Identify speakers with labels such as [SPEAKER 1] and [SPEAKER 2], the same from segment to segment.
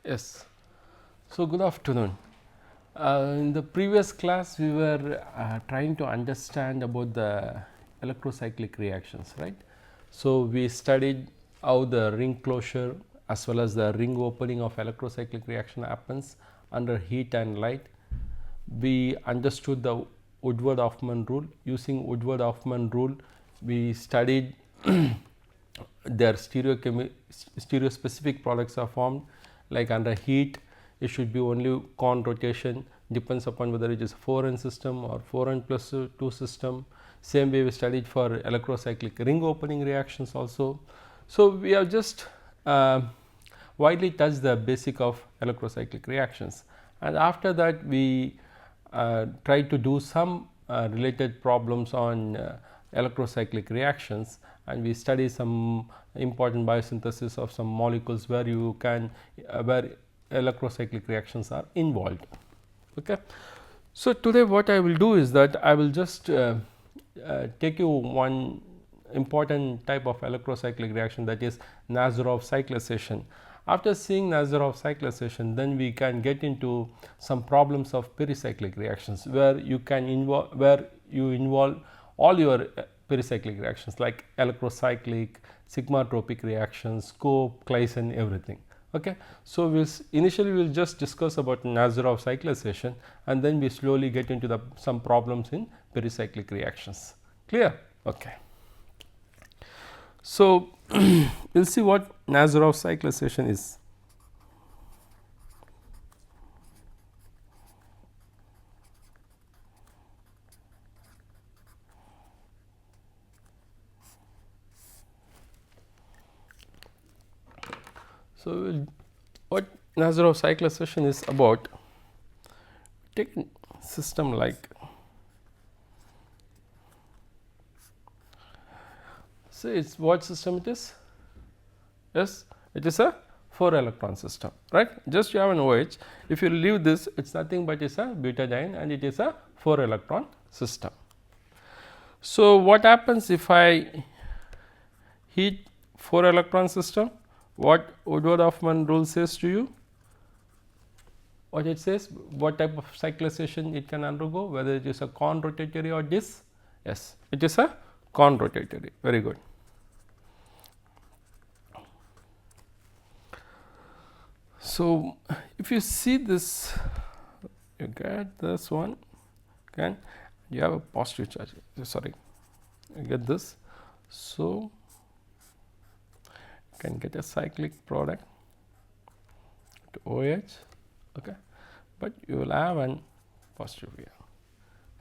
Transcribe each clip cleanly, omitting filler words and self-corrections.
[SPEAKER 1] Yes. So, good afternoon. In the previous class, we were trying to understand about the electrocyclic reactions, right? So, we studied how the ring closure as well as the ring opening of electrocyclic reaction happens under heat and light. We understood the Woodward-Hoffmann rule. Using Woodward-Hoffmann rule, we studied their stereospecific products are formed, like under heat it should be only con rotation, depends upon whether it is a 4n system or 4n plus 2 system. Same way we studied for electrocyclic ring opening reactions also. So, we have just widely touched the basic of electrocyclic reactions, and after that we try to do some related problems on electrocyclic reactions, and we study some important biosynthesis of some molecules where you can where electrocyclic reactions are involved. Okay. So, today what I will do is that I will just take you one important type of electrocyclic reaction, that is Nazareth cyclization. After seeing Nazareth cyclization, then we can get into some problems of pericyclic reactions, where you can involve all your pericyclic reactions like electrocyclic, sigmatropic reactions, scope, Claisen, everything. Okay. So, initially we will just discuss about Nazareth cyclization, and then we slowly get into some problems in pericyclic reactions. Clear? Okay. So, we will see what Nazareth cyclization is. So, what Nazareth cyclization is about, take a system like, so it's what system it is? Yes, it is a 4 electron system, right? Just you have an OH. If you leave this, it's nothing but it's a butadiene, and it is a 4 electron system. So, what happens if I heat 4 electron system? What Woodward-Hoffmann rule says to you? What it says, what type of cyclization it can undergo, whether it is a con rotatory or dis? Yes, it is a con rotatory. Very good. So, if you see this, you get this one, okay, you have a positive charge, sorry, you get this. So, you can get a cyclic product to OH, okay, but you will have an positive here.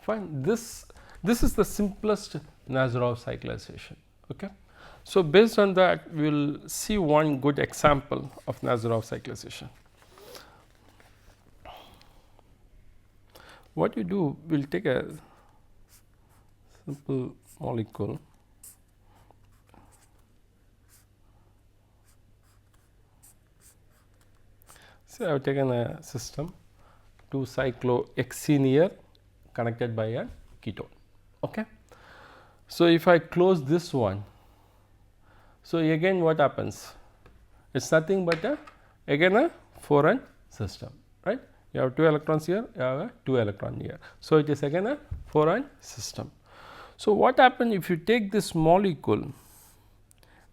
[SPEAKER 1] Fine, this is the simplest Nazareth cyclization. Okay. So, based on that, we will see one good example of Nazareth cyclization. What you do, we will take a simple molecule, so I have taken a system 2-cyclohexene here connected by a ketone. Okay. So, if I close this one, so again what happens? It is nothing but again a 4n system, right? You have 2 electrons here, you have a 2 electron here. So, it is again a 4n system. So, what happens if you take this molecule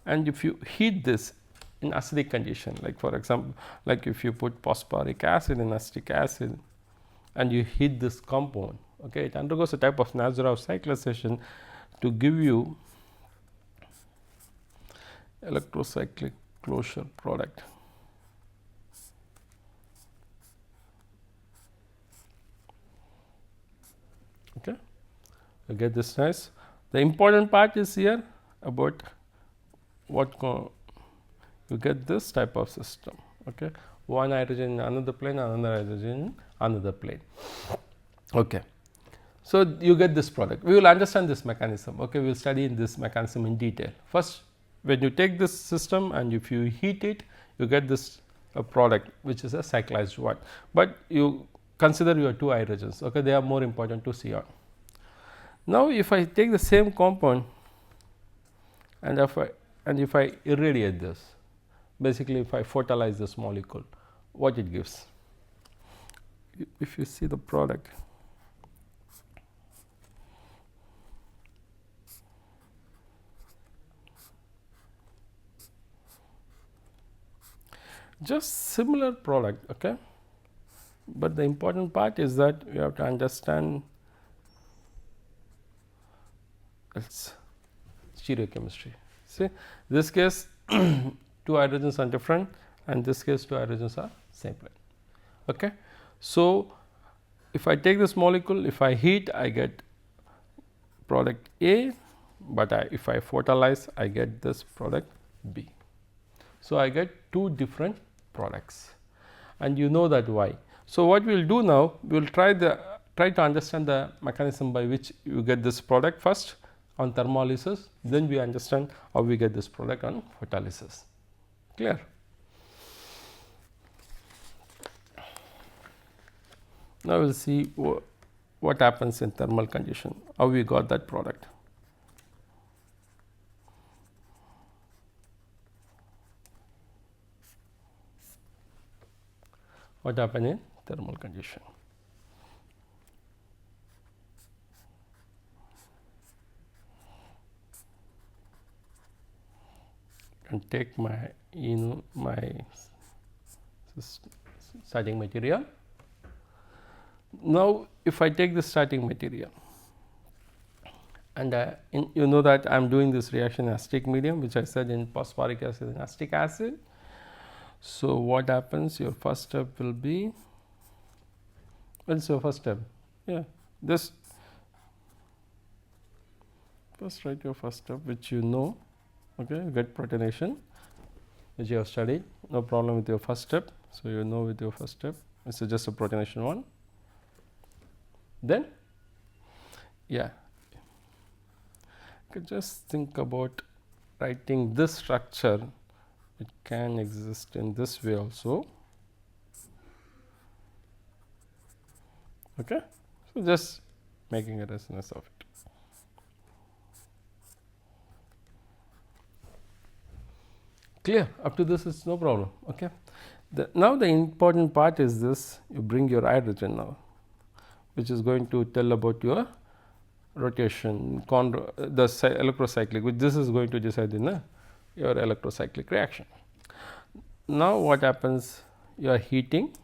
[SPEAKER 1] and if you heat this in acidic condition, like for example, like if you put phosphoric acid in acetic acid and you heat this compound, okay, it undergoes a type of Nazareth cyclization to give you electrocyclic closure product. Okay, you get this nice. The important part is here about what you get this type of system. Okay, one hydrogen in another plane, another hydrogen in another plane. Okay. So, you get this product. We will understand this mechanism. Okay, we will study this mechanism in detail. First, when you take this system and if you heat it, you get this product which is a cyclized one, but you consider your 2 hydrogens. Okay, they are more important to see on. Now, if I take the same compound and if I irradiate this, basically if I photolyze this molecule, what it gives. If you see the product, just similar product, okay, but the important part is that you have to understand its stereochemistry. See, this case 2 hydrogens are different, and this case 2 hydrogens are same plane. Okay. So, if I take this molecule, if I heat, I get product A, but if I photolyze, I get this product B. So, I get 2 different products, and you know that why. So, what we will do now, we will try to understand the mechanism by which you get this product first on thermolysis, then we understand how we get this product on photolysis. Clear? Now, we will see what happens in thermal condition, how we got that product. What happened in thermal condition. And take my starting material. Now, if I take the starting material, and you know that I am doing this reaction in acetic medium, which I said in phosphoric acid and acetic acid. So, what happens? Your first step will be, what is your first step? Yeah, this first write your first step, which you know, okay, get protonation, which you have studied, no problem with your first step. So, you know with your first step, this is just a protonation one. Then, yeah, you can just think about writing this structure. It can exist in this way also. Okay, so just making a resonance of it. Clear? Up to this, it's no problem. Okay. Now the important part is this: you bring your hydrogen now, which is going to tell about your rotation, the electrocyclic, which this is going to decide in your electrocyclic reaction. Now, what happens? You are heating.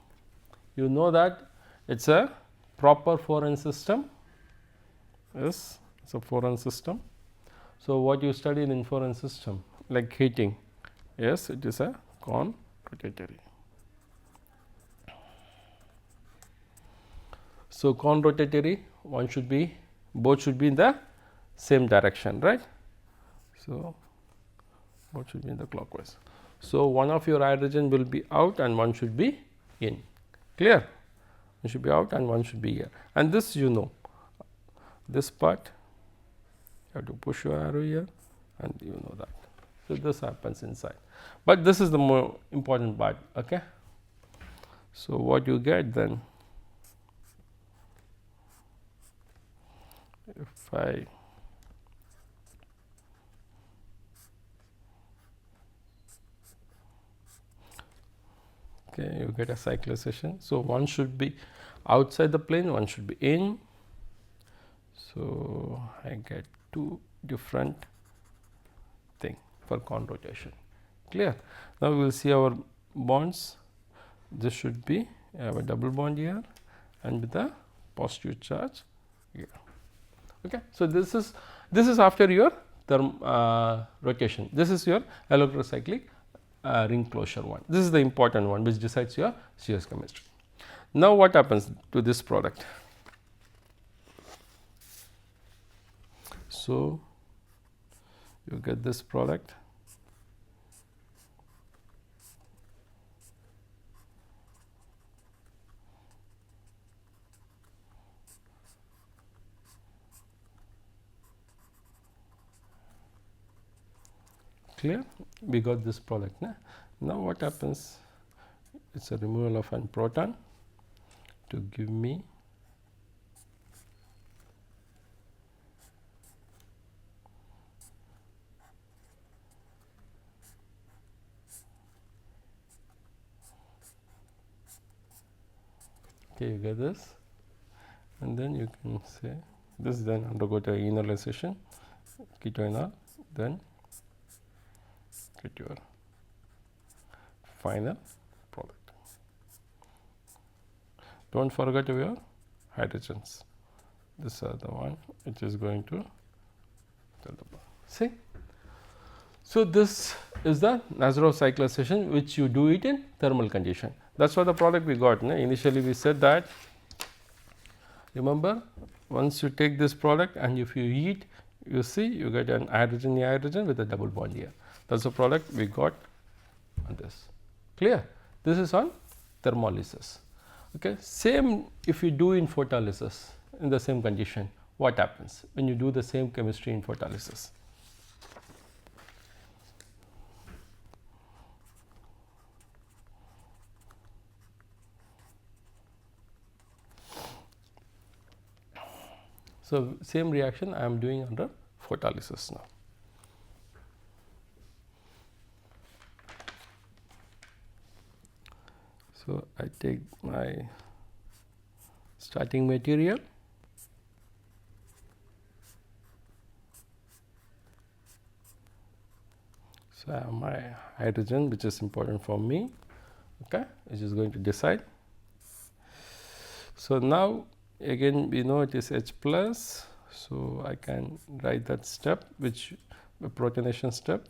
[SPEAKER 1] You know that it's a proper 4N system. Yes, it's a 4N system. So, what you studied in 4N system, like heating, yes, it is a con-rotatory. So, con-rotatory, one should be, both should be in the same direction, right? So, both should be in the clockwise. So, one of your hydrogen will be out and one should be in. Clear? One should be out and one should be here. And this you know, this part you have to push your arrow here, and you know that. So, this happens inside, but this is the more important part. Okay. So, what you get then, if I okay, you get a cyclization. So, one should be outside the plane, one should be in. So, I get 2 different thing for con rotation. Clear? Now, we will see our bonds. This should be, I have a double bond here and with a positive charge here. Okay. So, this is after your rotation. This is your electrocyclic ring closure one. This is the important one which decides your stereochemistry. Now, what happens to this product? So, you get this product. Clear? We got this product. Now, what happens? It's a removal of an proton to give me Okay, you get this, and then you can say this, then undergo the enolization, ketone, then get your final product. Don't forget your hydrogens. These are the one which is going to tell the see. So this is the Nazareth cyclization, which you do it in thermal condition. That's what the product we got. No? Initially we said that, remember, once you take this product and if you heat, you see you get an hydrogen with a double bond here. That's the product we got on this. Clear? This is on thermolysis. Okay. Same if you do in photolysis in the same condition, what happens when you do the same chemistry in photolysis? So, same reaction I am doing under photolysis now. So, I take my starting material, so I have my hydrogen, which is important for me, okay, which is going to decide. So, now again we know it is H plus, so I can write that step, which the protonation step.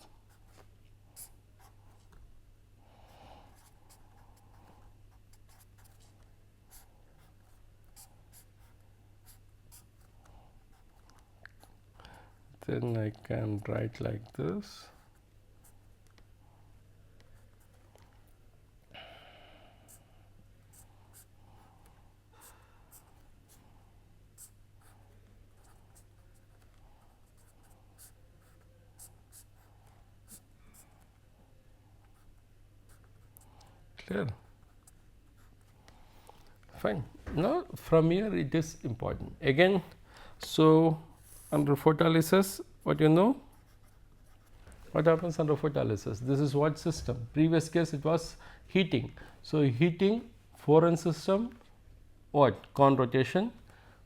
[SPEAKER 1] Then I can write like this. Clear? Fine. Now from here it is important again. So under photolysis, what you know? What happens under photolysis? This is what system? Previous case it was heating. So heating, foreign system, what? Con rotation.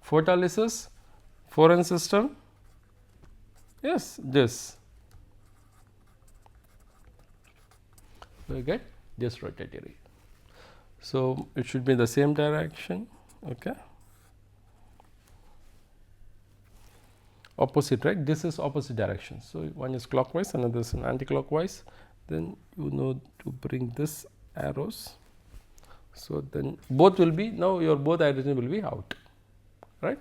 [SPEAKER 1] Photolysis, foreign system. Yes, this. We get this rotatory. So it should be the same direction. Okay. Opposite, right? This is opposite direction. So one is clockwise, another is anti-clockwise. Then you know to bring this arrows. So then both will be, now your both hydrogen will be out, right?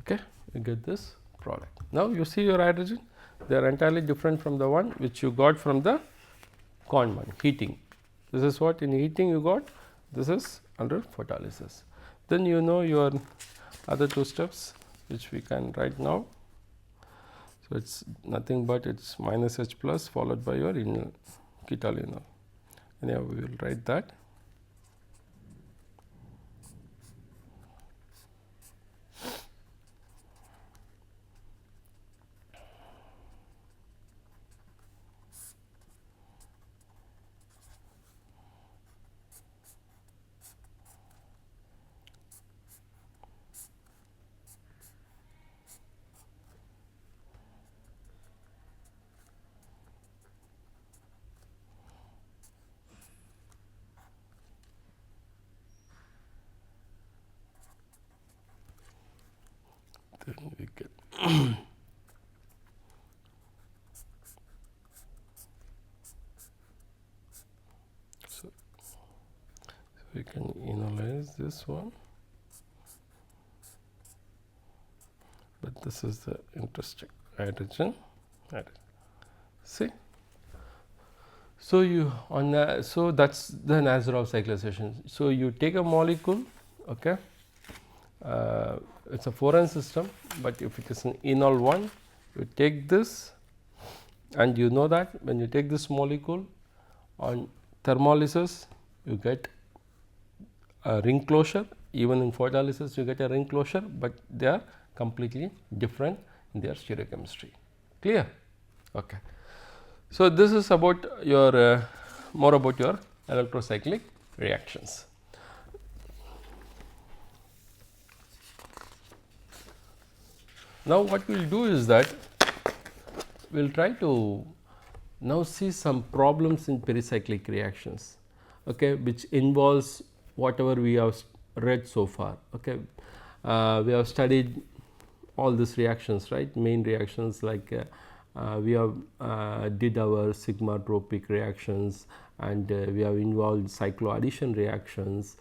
[SPEAKER 1] Okay, you get this product. Now you see your hydrogen, they are entirely different from the one which you got from the con one, heating. This is what in heating you got, this is under photolysis. Then you know your other two steps which we can write now. So it's nothing but it's minus H plus followed by your ketol enol. Anyhow, we will write that. Then we get so we can enolize this one, but this is the interesting hydrogen. See, so you on so that's the Nazareth cyclization. So you take a molecule, okay, it's a 4N system, but if it is an enol 1, you take this, and you know that when you take this molecule on thermolysis, you get a ring closure. Even in photolysis, you get a ring closure, but they are completely different in their stereochemistry. Clear? Okay. So, this is about your more about your electrocyclic reactions. Now, what we will do is that we will try to now see some problems in pericyclic reactions, okay, which involves whatever we have read so far. Okay. We have studied all these reactions, right, main reactions like we have did our sigma-tropic reactions, and we have involved cycloaddition reactions.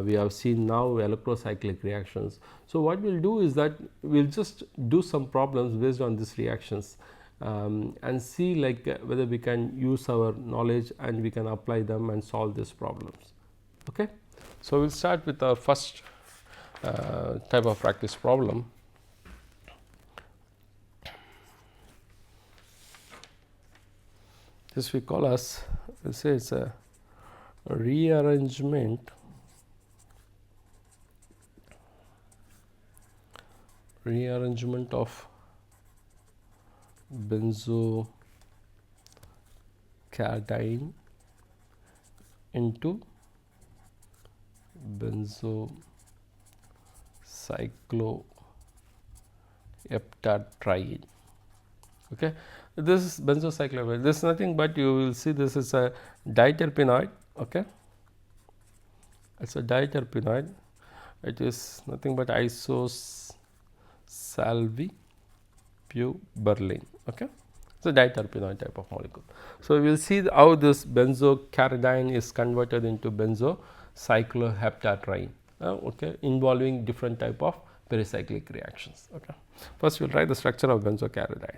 [SPEAKER 1] We have seen now electrocyclic reactions. So, what we will do is that we will just do some problems based on these reactions, and see like whether we can use our knowledge and we can apply them and solve these problems. Okay. So, we will start with our first type of practice problem. This we call as, we say it is a rearrangement of benzocation into benzocycloheptatriene. Okay. This is benzocycloheptatriene. This is nothing but you will see this is a diterpenoid. Okay. It is a diterpenoid. It is nothing but isosalvipuberline. Okay. It's a diterpenoid type of molecule. So, we will see how this benzocaridine is converted into benzocycloheptatriene, okay, involving different type of pericyclic reactions. Okay. First, we will write the structure of benzocaridine.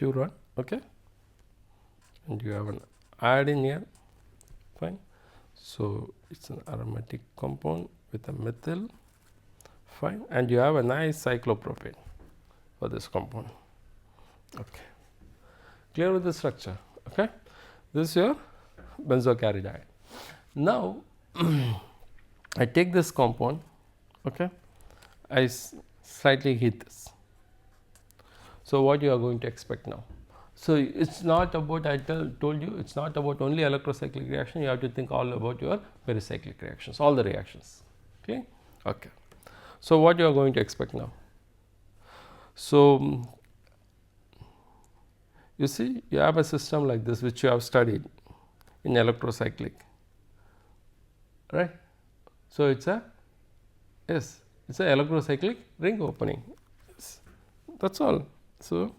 [SPEAKER 1] Furan, okay, and you have an iodine here, fine. So, it is an aromatic compound with a methyl, fine, and you have a nice cyclopropane for this compound. Okay. Clear with the structure? Okay. This is your benzocaridine. Now, I take this compound, okay, I slightly heat this. So, what you are going to expect now? So, it is not about, I told you, it is not about only electrocyclic reaction, you have to think all about your pericyclic reactions, all the reactions. Okay. Okay. So, what you are going to expect now? So, you see you have a system like this which you have studied in electrocyclic, right. So, it is a, yes, it is a electrocyclic ring opening, yes, that is all. So,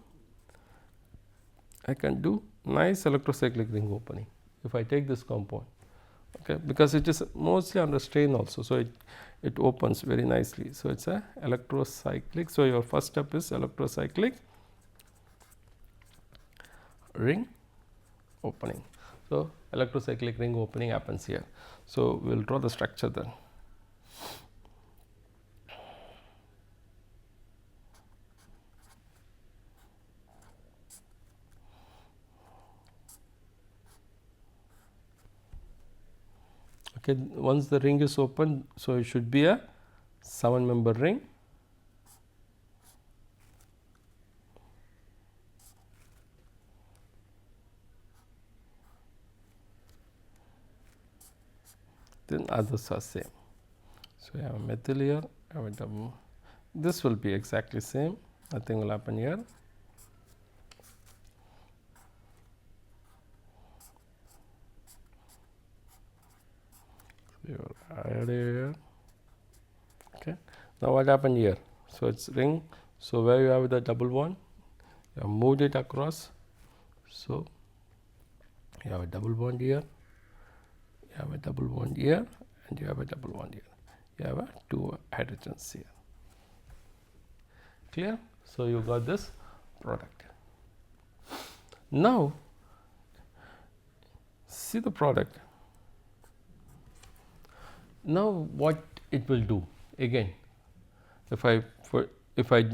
[SPEAKER 1] I can do nice electrocyclic ring opening if I take this compound, okay, because it is mostly under strain also. So, it opens very nicely. So, it is a electrocyclic. So, your first step is electrocyclic ring opening. So, electrocyclic ring opening happens here. So, we will draw the structure then. Okay, once the ring is open, so it should be a 7-member ring. Then others are same. So, I have a methyl here, I have a double. This will be exactly same, nothing will happen here. Your iodine here. Okay. Now what happened here? So it's ring. So where you have the double bond, you have moved it across. So you have a double bond here, you have a double bond here, and you have a double bond here. You have a 2 hydrogens here. Clear? So you got this product. Now see the product. Now what it will do? Again, if I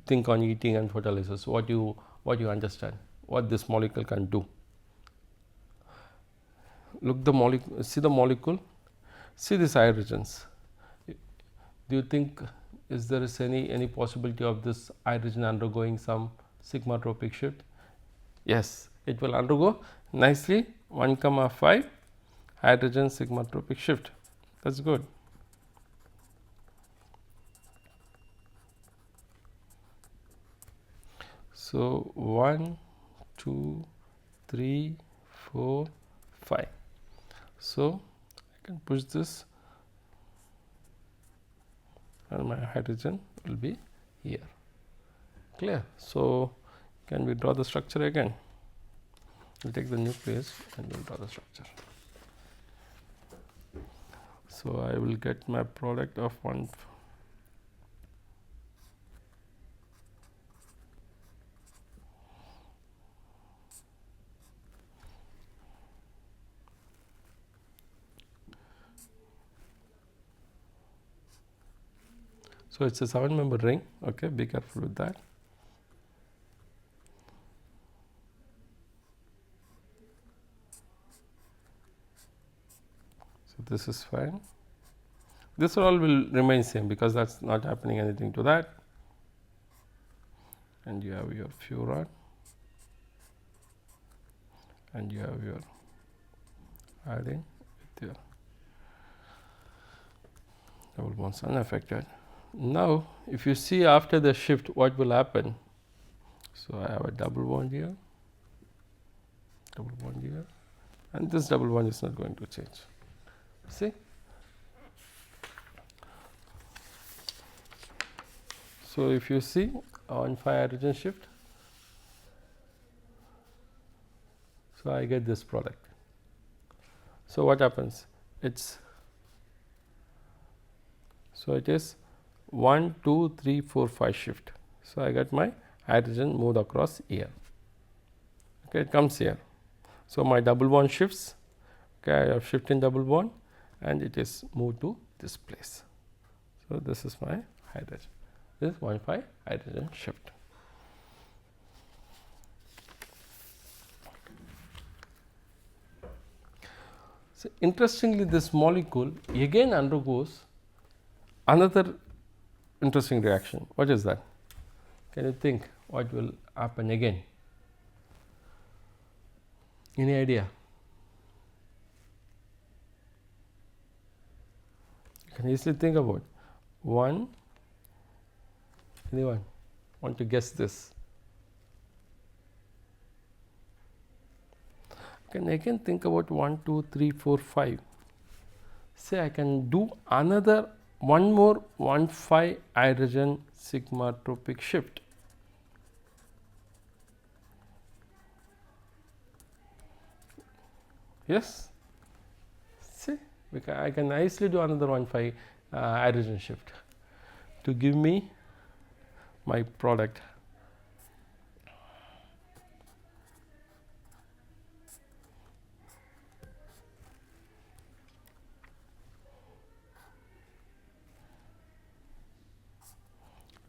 [SPEAKER 1] think on heating and photolysis, what you understand, what this molecule can do. Look the molecule, see the molecule, see these hydrogens. Do you think there is any possibility of this hydrogen undergoing some sigmatropic shift? Yes, it will undergo nicely 1,5 hydrogen sigmatropic shift. That's good. So 1, 2, 3, 4, 5. So I can push this and my hydrogen will be here. Clear? So can we draw the structure again? We'll take the nucleus and we'll draw the structure. So I will get my product of 1. So it's a 7-member ring. Okay, be careful with that. So this is fine. This all will remain same because that's not happening anything to that. And you have your furan, and you have your iodine with your double bonds unaffected. Now if you see after the shift what will happen. So I have a double bond here, and this double bond is not going to change. See? So if you see on 5 hydrogen shift, so I get this product. So what happens? It's so it is 1, 2, 3, 4, 5 shift. So I get my hydrogen moved across here. Okay, it comes here. So my double bond shifts. Okay, I have shift in double bond, and it is moved to this place. So this is my hydrogen. This is 1,5 hydrogen shift. So interestingly, this molecule again undergoes another interesting reaction. What is that? Can you think what will happen again? Any idea? You can easily think about one. Anyone want to guess this? Can again think about 1, 2, 3, 4, 5. Say I can do another one more 1,5 hydrogen sigmatropic shift. Yes? See, I can nicely do another 1,5 hydrogen shift to give me my product.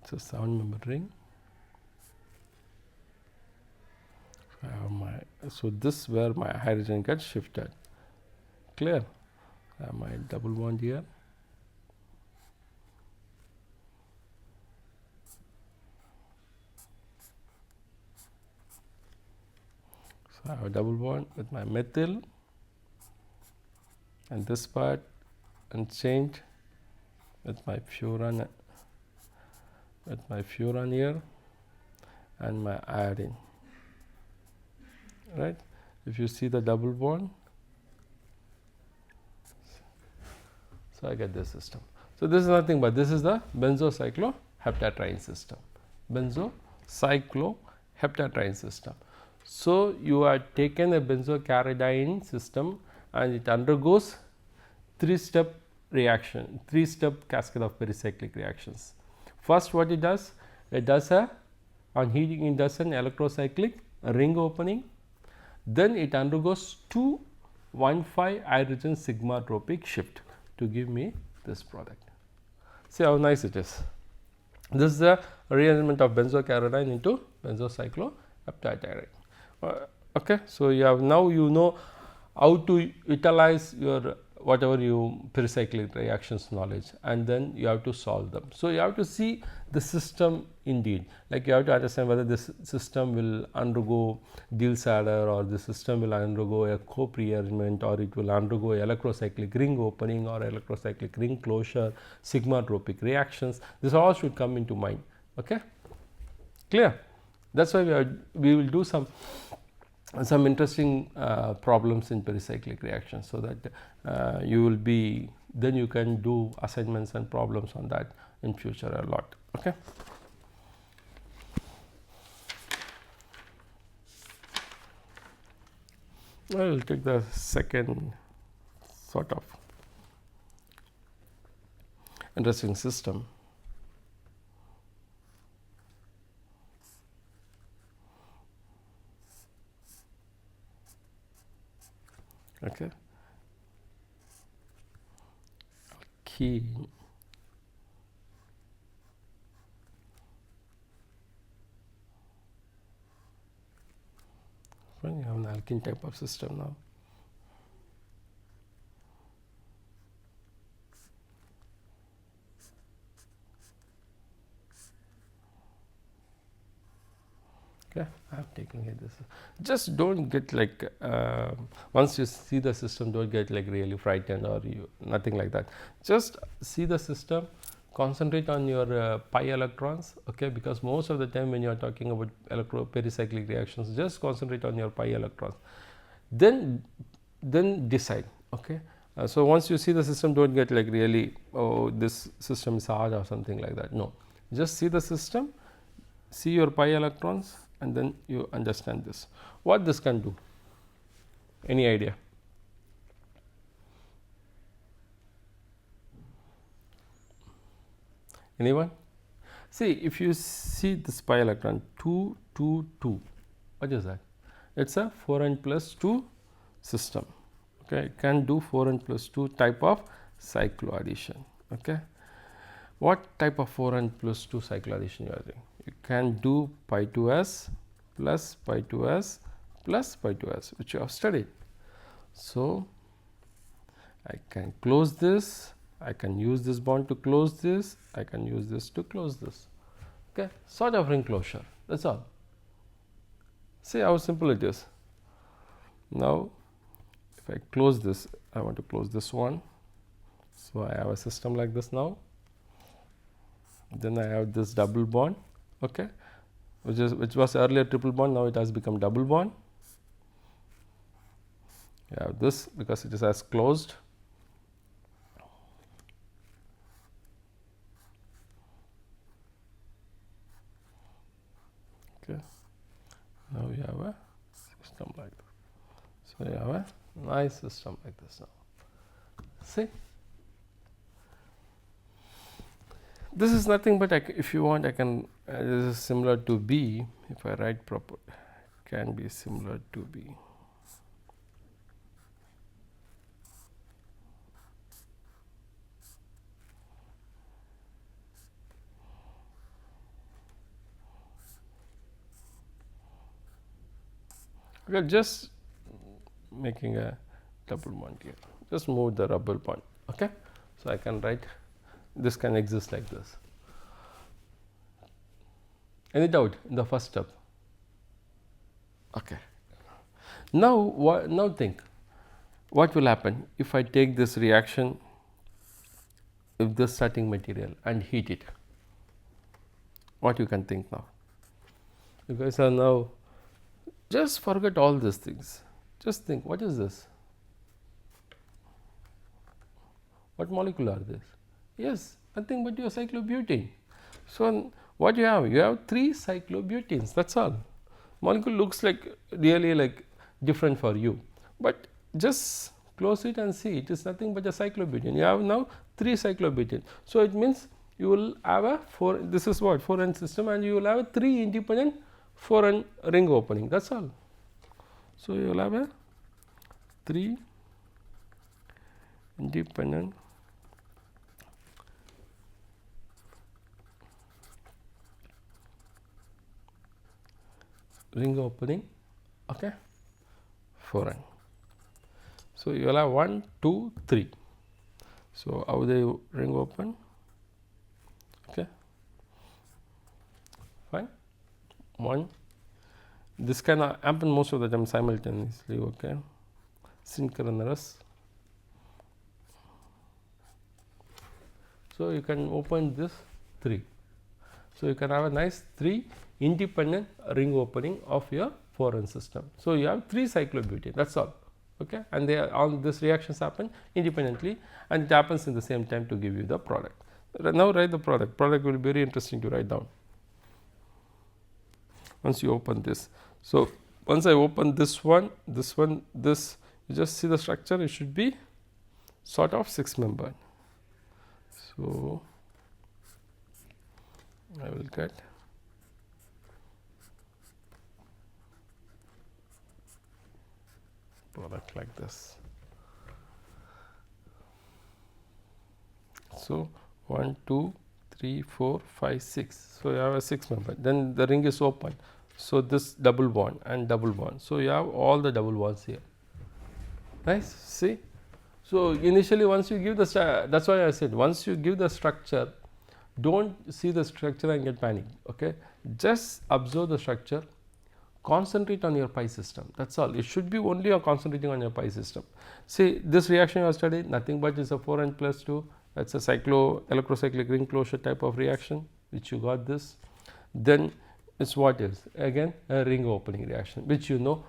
[SPEAKER 1] It's a 7-member ring. So this is where my hydrogen gets shifted. Clear? I have my double bond here. So I have a double bond with my methyl, and this part unchanged with my furan here and my iodine. Right? If you see the double bond, so I get this system. So, this is nothing but this is the benzocycloheptatriene system, benzocycloheptatriene system. So, you are taken a benzocaridine system and it undergoes 3-step reaction, 3-step cascade of pericyclic reactions. First, what it does on heating it does an electrocyclic ring opening, then it undergoes 2,1,5 hydrogen sigma-tropic shift to give me this product. See how nice it is. This is the rearrangement of benzocaridine into benzocycloheptatriene. Okay, so you have now you know how to utilize your whatever you pericyclic reactions knowledge, and then you have to solve them. So, you have to see the system indeed, like you have to understand whether this system will undergo Diels-Alder or the system will undergo a co-rearrangement, or it will undergo electrocyclic ring opening or electrocyclic ring closure, sigma-tropic reactions. This all should come into mind. Okay, clear? That is why we will do some interesting problems in pericyclic reactions, so that you will be, then you can do assignments and problems on that in future a lot. Okay. I will take the second sort of interesting system. Okay. Alkene. Well, you have an alkene type of system now. Okay, I am taking it this. Just don't get like once you see the system, don't get like really frightened or nothing like that. Just see the system, concentrate on your pi electrons. Okay, because most of the time when you are talking about pericyclic reactions, just concentrate on your pi electrons. Then decide. Okay. So once you see the system, don't get like really, oh, this system is hard or something like that. No, just see the system, see your pi electrons, and then you understand this. What this can do? Any idea? Anyone? See, if you see this pi electron 2, 2, 2, what is that? It is a 4n plus 2 system. Okay, it can do 4n plus 2 type of cycloaddition. Okay, what type of 4n plus 2 cycloaddition you are doing? You can do pi 2s plus pi 2s plus pi 2s, which you have studied. So, I can close this, I can use this bond to close this, I can use this to close this. Okay, sort of ring closure, that is all. See how simple it is. Now, if I close this, I want to close this one. So, I have a system like this now. Then I have this double bond, okay, which was earlier triple bond, now it has become double bond. You have this because it is as closed. Okay. Now we have a system like this. So, you have a nice system like this now. See, this is nothing but if you want, I can this is similar to B. If I write proper, can be similar to B. We are just making a double bond here. Just move the double bond. Okay, so I can write this can exist like this. Any doubt in the first step? Okay. Now think, what will happen if I take this reaction with this starting material and heat it? What you can think now? You guys are now, just forget all these things. Just think, what is this? What molecule are this? Yes, nothing but your cyclobutane. So, what you have? You have 3 cyclobutenes, that is all. Molecule looks like really like different for you, but just close it and see, it is nothing but a cyclobutane. You have now 3 cyclobutane. So, it means you will have a 4, this is what 4N system, and you will have a 3 independent 4N ring opening, that is all. So, you will have a 3 independent ring opening, okay, 4N. So, you will have 1, 2, 3. So, how they ring open, okay, fine. 1, this can happen most of the time simultaneously, okay, synchronous. So, you can open this 3. So, you can have a nice 3 independent ring opening of your 4N system. So, you have 3 cyclobutane, that is all, okay, and they are all these reactions happen independently, and it happens in the same time to give you the product. Now, write the product. Product will be very interesting to write down once you open this. So, once I open this one, this, you just see the structure, it should be sort of 6-membered. So, I will get product like this. So, 1, 2, 3, 4, 5, 6. So, you have a 6-member, then the ring is open. So, this double bond and double bond. So, you have all the double bonds here, nice, see. So, initially once you give the, that is why I said once you give the structure, do not see the structure and get panicked, okay. Just observe the structure, concentrate on your pi system, that is all. It should be only on concentrating on your pi system. See, this reaction you have studied, nothing but is a 4N plus 2, that is a electrocyclic ring closure type of reaction, which you got this. Then it's what is again a ring opening reaction, which you know,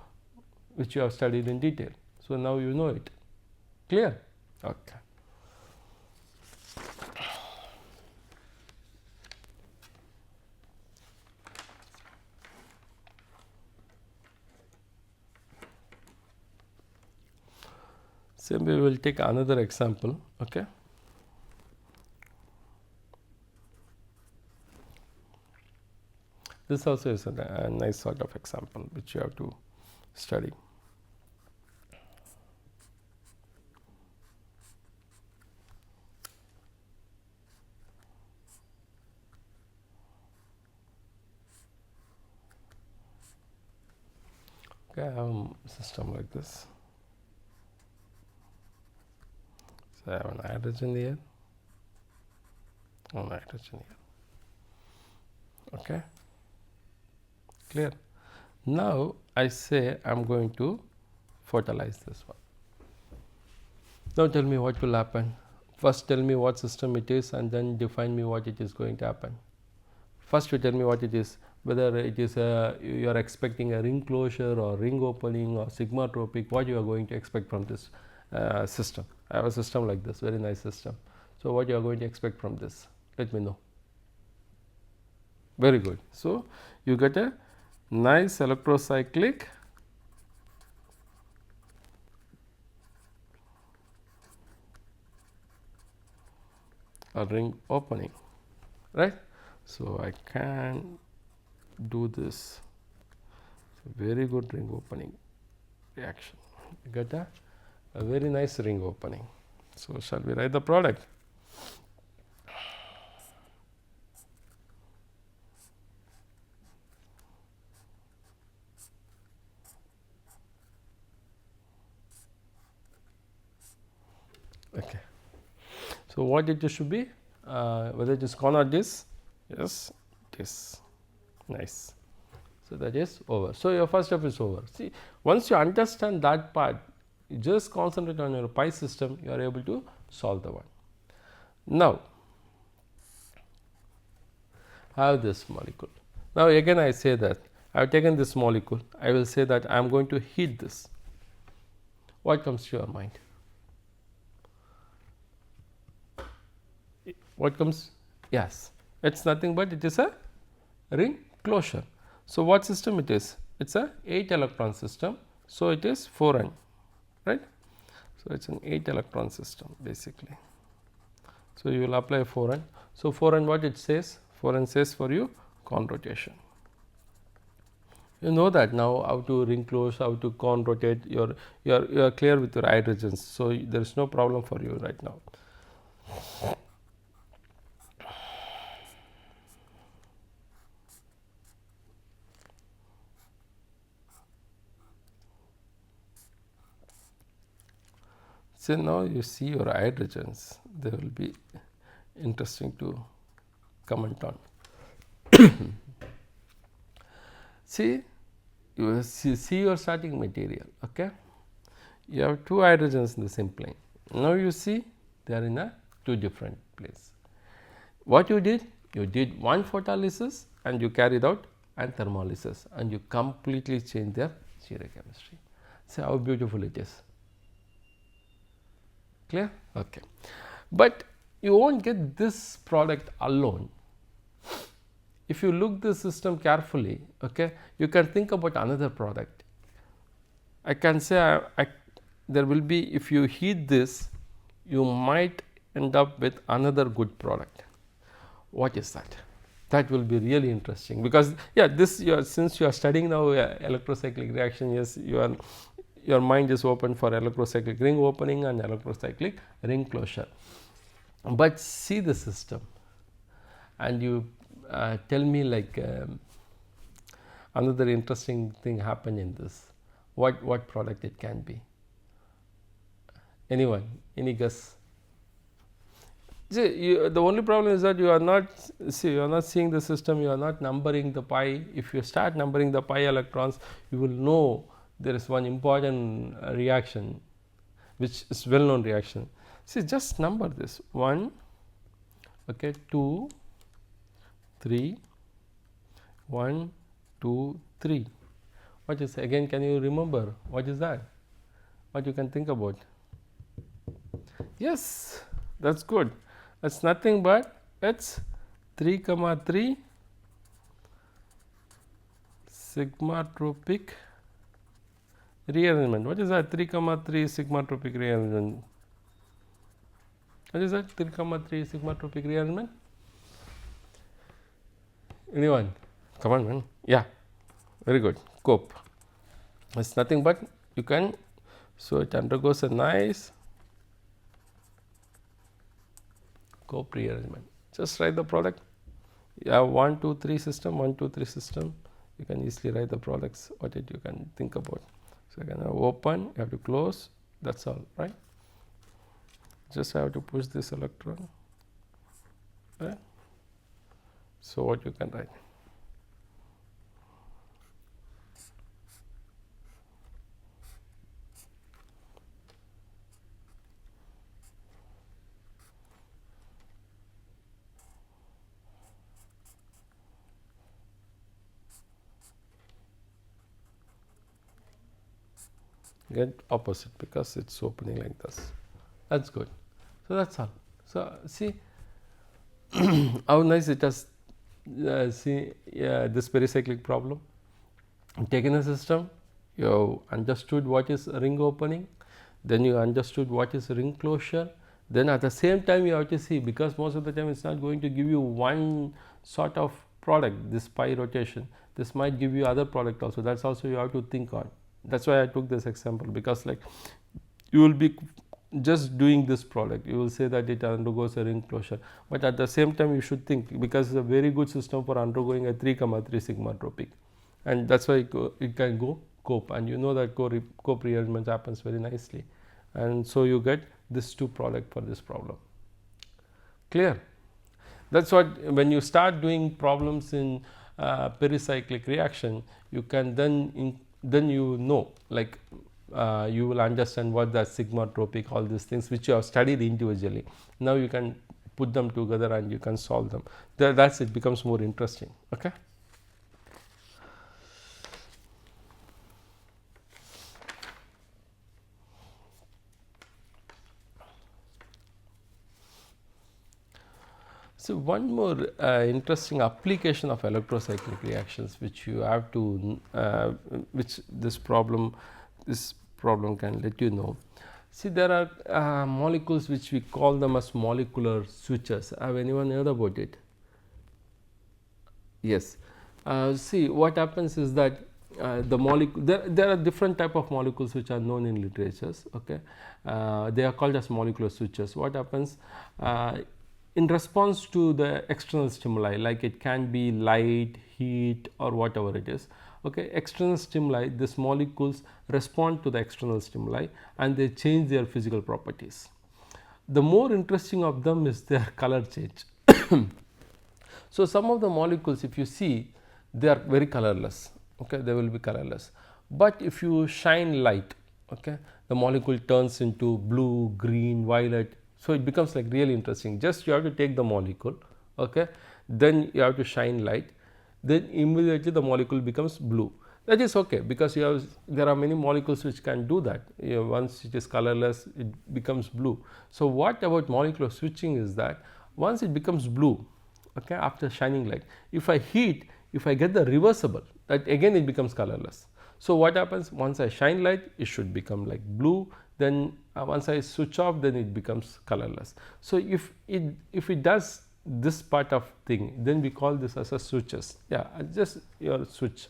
[SPEAKER 1] which you have studied in detail. So, now you know it, clear, okay. Same way we will take another example, okay. This also is a nice sort of example which you have to study. Okay, I have a system like this. So, I have an hydrogen here, one hydrogen here, okay, clear. Now, I say I am going to photolyze this one. Now, tell me what will happen. First, tell me what system it is, and then define me what it is going to happen. First, you tell me what it is, whether it is you are expecting a ring closure or ring opening or sigmatropic, what you are going to expect from this system. I have a system like this, very nice system. So, what you are going to expect from this? Let me know. Very good. So, you get a nice electrocyclic ring opening, right. So, I can do this. So, very good ring opening reaction. You get a very nice ring opening. So, shall we write the product? Okay. So, what it should be, whether it is con or dis, yes, dis, nice. So, that is over. So, your first step is over. See, once you understand that part, you just concentrate on your pi system, you are able to solve the one. Now, I have this molecule. Now, again I say that I have taken this molecule, I will say that I am going to heat this. What comes to your mind? What comes? Yes, it is nothing but it is a ring closure. So, what system it is? It is a 8 electron system. So, it is 4n, right. So, it is an 8 electron system basically. So, you will apply 4n. So, 4n what it says? 4n says for you con rotation. You know that now how to ring close, how to con rotate, you are clear with your hydrogens. So, there is no problem for you right now. So, now you see your hydrogens, they will be interesting to comment on. See, you see your starting material, okay. You have 2 hydrogens in the same plane. Now, you see they are in a 2 different place. What you did? You did one photolysis and you carried out and thermolysis and you completely changed their stereochemistry. See how beautiful it is. Clear? Okay. But you won't get this product alone. If you look the system carefully, okay, you can think about another product. I can say there will be, if you heat this, you might end up with another good product. What is that? That will be really interesting, because this since you are studying now electrocyclic reaction, yes, your mind is open for electrocyclic ring opening and electrocyclic ring closure. But see the system and you tell me like another interesting thing happened in this. What product it can be? Anyone? Any guess? See, the only problem is that you are not seeing the system, you are not numbering the pi. If you start numbering the pi electrons, you will know there is one important reaction which is well known reaction. See, just number this 1, okay, 2, 3, 1, 2, 3. What is again? Can you remember what is that? What you can think about? Yes, that's good. It's nothing but it's 3, 3 sigmatropic rearrangement. What is that? 3, 3 sigmatropic rearrangement. What is that? 3, 3 sigmatropic rearrangement. Anyone? Come on, man. Yeah, very good. Cope. It's nothing but you can, so it undergoes a nice Cope rearrangement. Just write the product. You have 1, 2, 3 system, 1, 2, 3 system. You can easily write the products. What it you can think about. So you can have open, you have to close. That's all, right? Just have to push this electron. Right? So what you can write? Get opposite because it's opening like this. That's good. So that's all. So see how nice it has. See this pericyclic problem. Taken a system, you have understood what is ring opening, then you understood what is ring closure. Then at the same time you have to see, because most of the time it's not going to give you one sort of product, this pi rotation. This might give you other product also. That's also you have to think on. That's why I took this example, because like you will be just doing this product, you will say that it undergoes a ring closure, but at the same time you should think, because it's a very good system for undergoing a 3, 3 sigmatropic, and that's why it can go Cope, and you know that Cope rearrangement happens very nicely, and so you get this 2 product for this problem. Clear? That's what, when you start doing problems in pericyclic reaction, you can then you know, like you will understand what the sigmatropic, all these things which you have studied individually. Now you can put them together and you can solve them. That's it, becomes more interesting. Okay. So, one more interesting application of electrocyclic reactions which you have to which this problem can let you know. See, there are molecules which we call them as molecular switches. Have anyone heard about it? Yes. See, what happens is that the molecule there are different type of molecules which are known in literatures. Okay, they are called as molecular switches. What happens in response to the external stimuli, like it can be light, heat, or whatever it is. Okay, external stimuli, these molecules respond to the external stimuli and they change their physical properties. The more interesting of them is their color change. So, some of the molecules, if you see, they are very colorless. Okay, they will be colorless, but if you shine light, okay, the molecule turns into blue, green, violet. So, it becomes like really interesting. Just you have to take the molecule, okay, then you have to shine light, then immediately the molecule becomes blue. That is okay, because you have, there are many molecules which can do that. Once it is colorless, it becomes blue. So, what about molecular switching is that once it becomes blue, okay, after shining light, if I heat, if I get the reversible, that again it becomes colorless. So, what happens once I shine light, it should become like blue, then once I switch off, then it becomes colorless. So, if it does this part of thing, then we call this as a switches. Yeah, just your switch.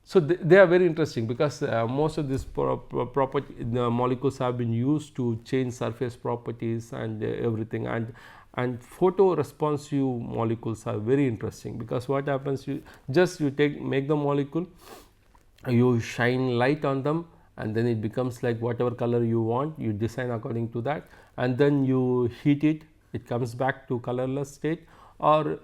[SPEAKER 1] So, they are very interesting because most of these property the molecules have been used to change surface properties and everything, and photoresponsive molecules are very interesting because what happens, you make the molecule, you shine light on them, and then it becomes like whatever color you want, you design according to that, and then you heat it, it comes back to colorless state, or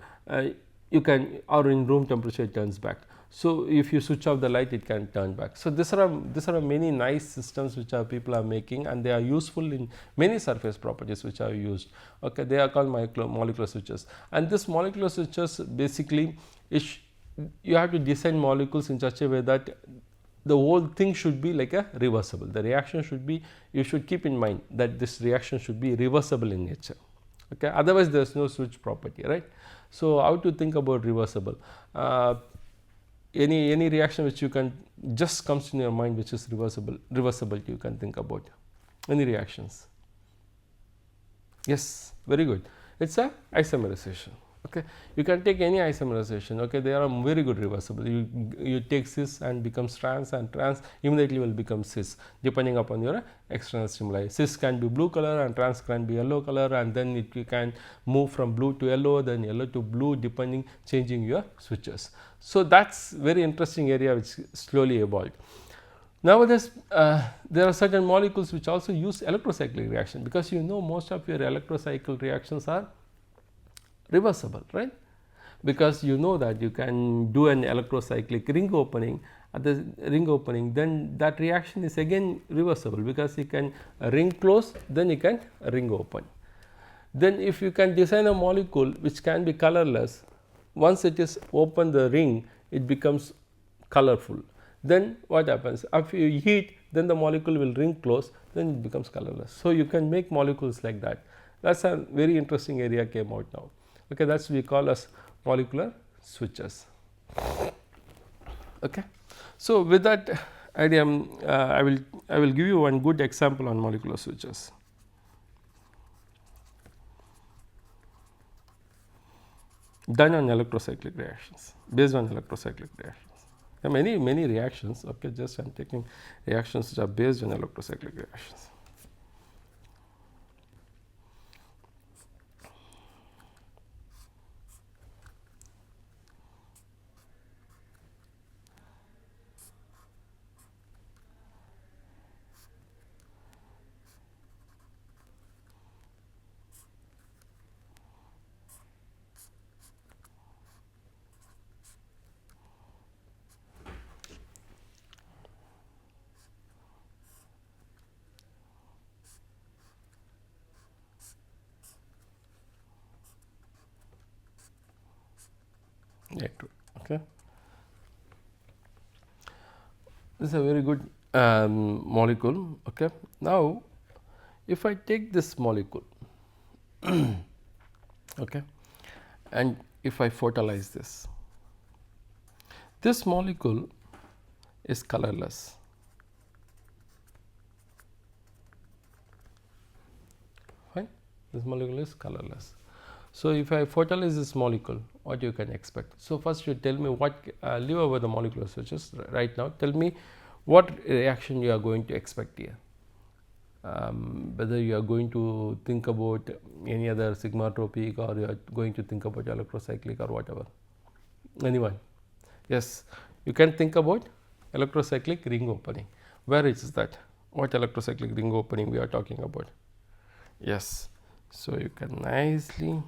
[SPEAKER 1] you can, or in room temperature it turns back. So, if you switch off the light, it can turn back. So, these are many nice systems which people are making, and they are useful in many surface properties which are used. Okay, they are called molecular switches, and this molecular switches basically you have to design molecules in such a way that the whole thing should be like a reversible. The reaction should be, you should keep in mind that this reaction should be reversible in nature. Okay, otherwise there is no switch property, right? So, how to think about reversible? Any reaction which you can just comes in your mind which is reversible you can think about. Any reactions? Yes, very good. It's a isomerization. Okay, you can take any isomerization. Okay, they are very good reversible. You take cis and becomes trans, and trans immediately will become cis depending upon your external stimuli. Cis can be blue color and trans can be yellow color, and then you can move from blue to yellow, then yellow to blue, depending, changing your switches. So, that's very interesting area which slowly evolved. Nowadays, there are certain molecules which also use electrocyclic reaction, because most of your electrocycle reactions are reversible, right? Because that you can do an electrocyclic ring opening, at the ring opening, then that reaction is again reversible, because you can ring close, then you can ring open. Then if you can design a molecule which can be colorless, once it is open the ring, it becomes colorful. Then what happens? If you heat, then the molecule will ring close, then it becomes colorless. So, you can make molecules like that. That is a very interesting area came out now. Okay, that is we call as molecular switches. Okay. So, with that idea, I will give you one good example on molecular switches. Done on electrocyclic reactions, based on electrocyclic reactions. There are many reactions. Okay, just I am taking reactions which are based on electrocyclic reactions. Okay. This is a very good molecule. Okay. Now, if I take this molecule, okay, and if I photolyze this molecule is colorless. Fine, this molecule is colorless. So if I photolyze this molecule, what you can expect? So first you tell me what, leave over the molecular switches right now, tell me what reaction you are going to expect here. Whether you are going to think about any other sigmatropic, or you are going to think about electrocyclic or whatever. Anyone? Yes, you can think about electrocyclic ring opening. Where is that? What electrocyclic ring opening we are talking about? Yes, so you can nicely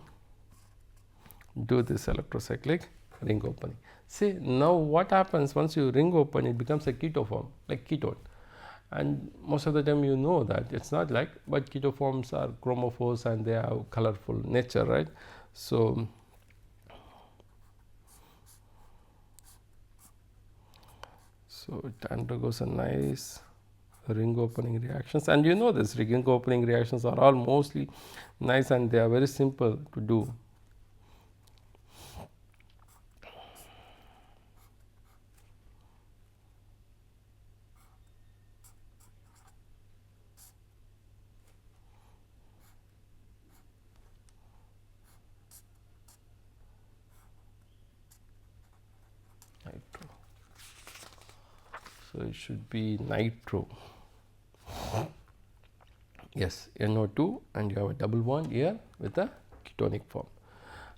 [SPEAKER 1] do this electrocyclic ring opening. See, now what happens once you ring open, it becomes a keto form, like ketone. And most of the time you know that it's not like, but ketoforms are chromophores and they have colorful nature, right? So it undergoes a nice ring opening reactions, and you know this ring opening reactions are all mostly nice and they are very simple to do. Nitro. So it should be nitro. Yes, NO2, and you have a double bond here with a ketonic form.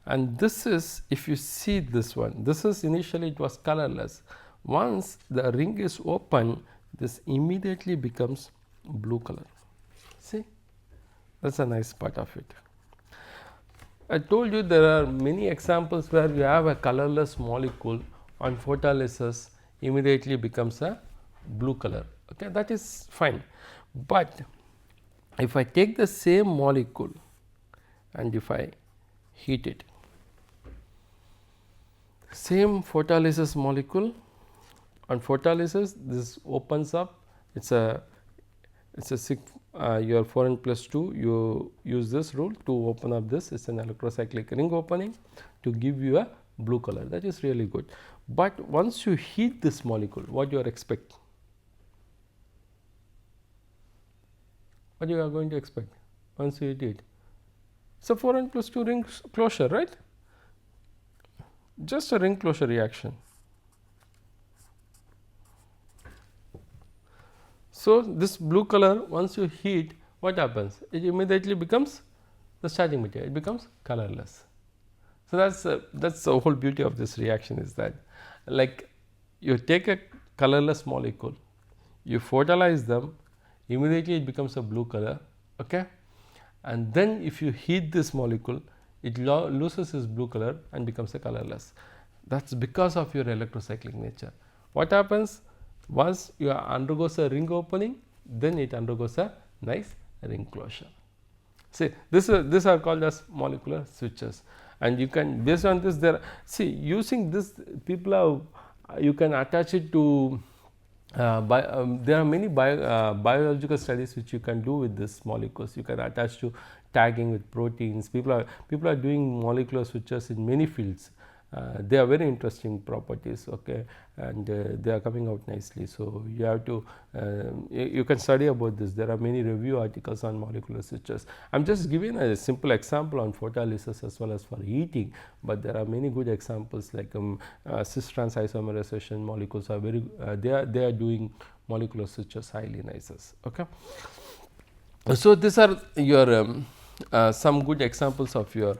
[SPEAKER 1] And this is, if you see this one, this is initially it was colorless. Once the ring is open, this immediately becomes blue color. See, that's a nice part of it. I told you there are many examples where you have a colorless molecule on photolysis immediately becomes a blue color. Okay, that is fine. But if I take the same molecule and if I heat it, same photolysis molecule, on photolysis this opens up, it's a your 4n plus 2, you use this rule to open up this, it's an electrocyclic ring opening to give you a blue color. That is really good. But once you heat this molecule, what you are expect? What you are going to expect once you heat it? It's a 4n plus 2 ring closure, right? Just a ring closure reaction. So this blue color, once you heat, what happens? It immediately becomes the starting material, it becomes colorless. So that's the whole beauty of this reaction, is that like you take a colorless molecule, you photolyze them, immediately it becomes a blue color, okay? And then if you heat this molecule, it loses its blue color and becomes a colorless. That's because of your electrocyclic nature. What happens? Once you undergoes a ring opening, then it undergoes a nice ring closure. See, these are called as molecular switches, and you can, based on this, using this, people have, you can attach it to there are many biological studies which you can do with this molecules. You can attach to tagging with proteins. People are doing molecular switches in many fields. They are very interesting properties, okay, and they are coming out nicely. So you have to you can study about this. There are many review articles on molecular switches. I'm just giving a simple example on photolysis as well as for heating, but there are many good examples like cis trans isomerization molecules are very they are doing molecular switches highly nice. Okay, so these are your some good examples of your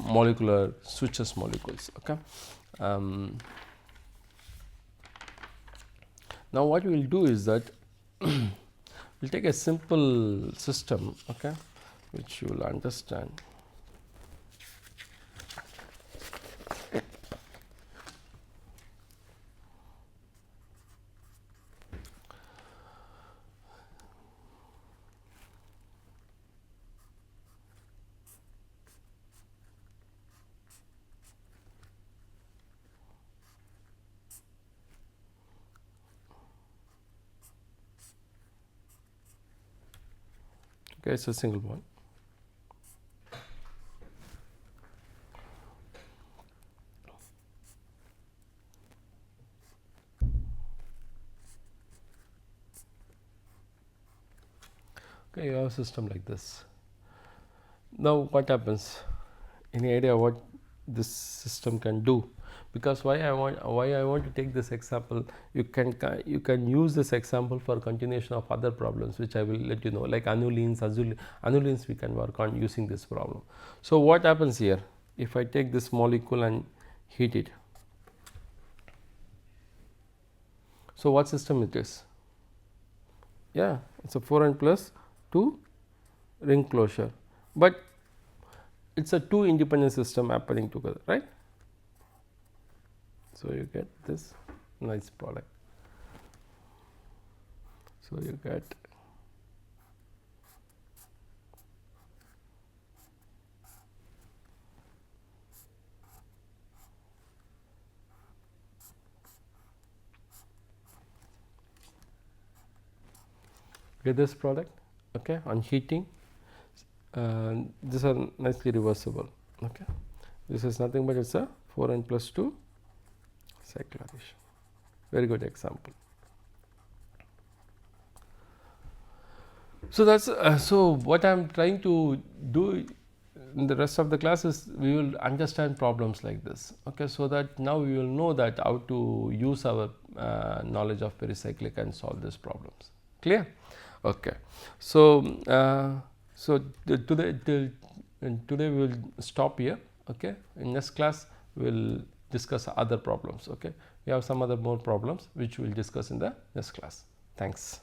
[SPEAKER 1] molecular switches molecules. Okay. Now what we will do is that we will take a simple system, okay, which you will understand. Okay, it's a single bond. you have a system like this. Now what happens? Any idea what this system can do? Because why I want to take this example, you can use this example for continuation of other problems, which I will let you know, like annulenes we can work on using this problem. So what happens here? If I take this molecule and heat it, so what system it is? Yeah, it's a 4n plus 2 ring closure, but it's a 2 independent system happening together, right? So you get this nice product. So you get this product, okay, on heating. These are nicely reversible, okay. This is nothing but it's a 4n plus 2 cyclization. Very good example. So that's so what I am trying to do in the rest of the class is we will understand problems like this, okay, so that now we will know that how to use our knowledge of pericyclic and solve these problems. Clear? Okay. So today we will stop here, okay. In next class we will discuss other problems, okay. We have some other more problems which we will discuss in the next class. Thanks.